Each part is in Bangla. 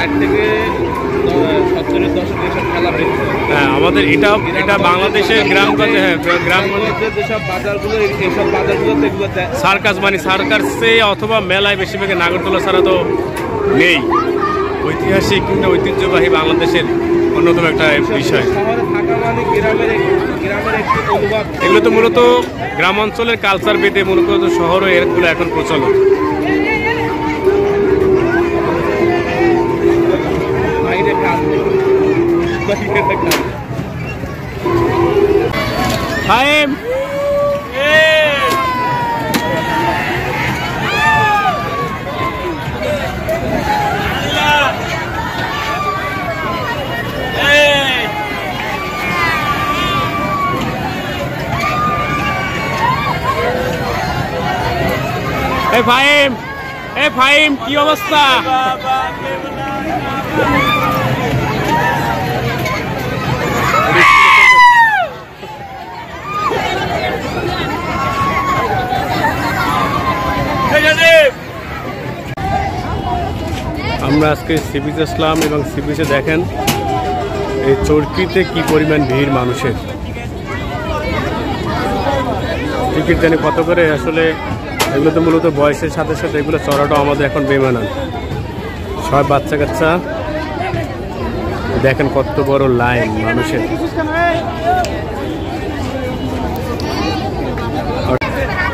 60 থেকে 70 দশকের সব খেলা বেশি। হ্যাঁ, আমাদের এটা বাংলাদেশের গ্রামগঞ্জে, হ্যাঁ গ্রামগঞ্জে যেসব বাজারগুলো, এইসব বাজারগুলোতে এগুলো সার্কাস মানে সার্কাসে অথবা মেলায় বেশিরভাগে নাগরদোলা ছাড়া তো নেই। ঐতিহাসিক কিংবা ঐতিহ্যবাহী বাংলাদেশের অন্যতম একটা বিষয়। শহরে থাকা মানে গ্রামের একটি অনুভব। এগুলো তো মূলত গ্রাম অঞ্চলের কালচার বেদে মূলত শহরে এগুলো এখন প্রচলন। বাইরে কাজ ফাহিম ফাহিম কি অবস্থা? আমরা আজকে সি বিচ আসলাম এবং সি বিচে দেখেন এই চরকিতে কি পরিমাণ ভিড় মানুষের। টিকিট জানি কত করে, আসলে এগুলো তো মূলত বয়সের সাথে সাথে এগুলো চড়াটাও আমাদের এখন বেমানান। সব বাচ্চা কাচ্চা, দেখেন কত বড় লাইন মানুষের।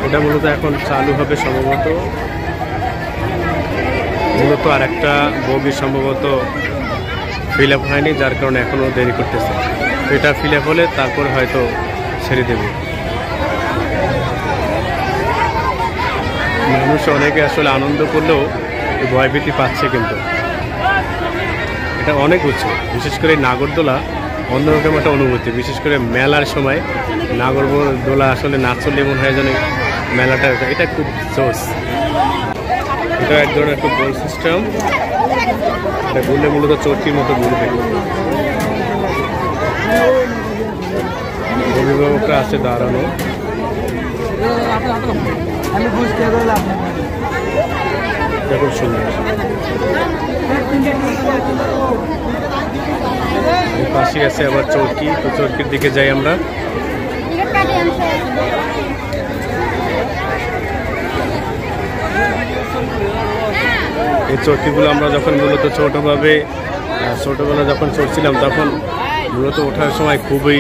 এটা মূলত এখন চালু হবে সম্ভবত, আর একটা বগি সম্ভবত ফিল আপ হয়নি, যার কারণে এখনো দেরি করতেছে। এটা ফিল আপ হলে তারপর হয়তো ছেড়ে দেবে। মানুষ অনেকে আসলে আনন্দ করলেও ভয়ভীতি পাচ্ছে, কিন্তু এটা অনেক উচ্চ। বিশেষ করে নাগরদোলা অন্যরকম একটা অনুভূতি, বিশেষ করে মেলার সময় নাগরদোলা আসলে না চললে মনে হয় যেন মেলাটা, এটা খুব জোস। এটা এক ধরনের একটা গোল সিস্টেম, এটা ঘুরলে মূলত চরকির মতো ঘুরবে। অভিভাবকরা আছে দাঁড়ানো। খুব সুন্দর। পাশে আছে আবার চরকি, তো চরকির দিকে যাই আমরা। এই চরকিগুলো আমরা যখন মূলত ছোটবেলা যখন চড়ছিলাম, তখন মূলত ওঠার সময় খুবই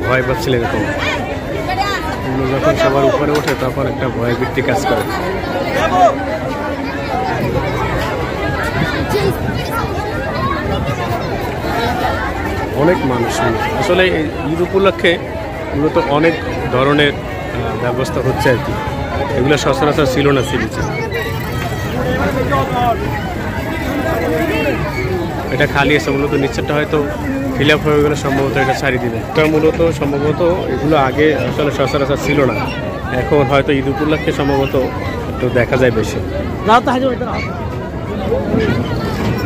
ভয় পাচ্ছিলেন। এরকম যখন সবার উপরে ওঠে তখন একটা ভয় বৃত্তি কাজ করে। অনেক মানুষ আসলে ঈদ উপলক্ষে মূলত অনেক ধরনের ব্যবস্থা হচ্ছে আর কি, এগুলো সচরাচর ছিল না সি বিচে। এটা খালি আছে, মূলত নিচেরটা হয়তো ফিল আপ হয়ে গেলে সম্ভবত এটা ছাড়ি দিবে। এটা মূলত সম্ভবত এগুলো আগে আসলে সচরাচর ছিল না, এখন হয়তো ঈদ উপলক্ষে সম্ভবত একটু দেখা যায় বেশি।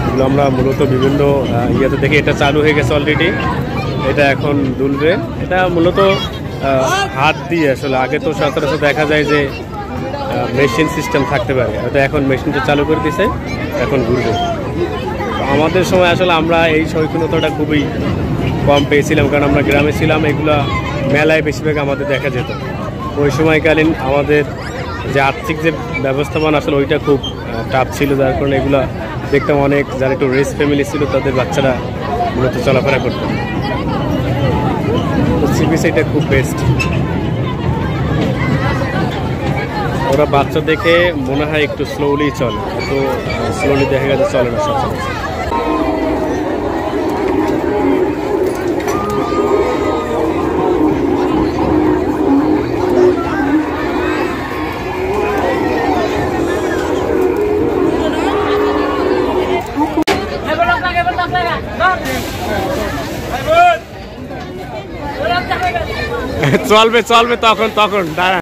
এগুলো আমরা মূলত বিভিন্ন ইয়েতে দেখি, এটা চালু হয়ে গেছে অলরেডি, এটা এখন দুলবে। এটা মূলত হাত দিয়ে, আসলে আগে তো সচরাচর দেখা যায় যে মেশিন সিস্টেম থাকতে পারে, হয়তো এখন মেশিনটা চালু করে দিছে, এখন ঘুরবে। আমাদের সময় আসলে আমরা এই সৌজন্যতাটা খুবই কম পেয়েছিলাম, কারণ আমরা গ্রামে ছিলাম, এগুলা মেলায় বেশিরভাগ আমাদের দেখা যেত। ওই সময়কালীন আমাদের যে আর্থিক যে ব্যবস্থাপনা আসলে ওইটা খুব টাফ ছিল, যার কারণে এগুলা দেখতাম অনেক যারা একটু রিচ ফ্যামিলি ছিল তাদের বাচ্চারা মূলত চলাফেরা করতো। তো সি বিচ এটা খুব বেস্ট। ওরা বাচ্চা দেখে মনে হয় একটু স্লোলি চলে, তো স্লোলি দেখা গেছে চলে না সচরাচর। চলবে তখন দাঁড়া।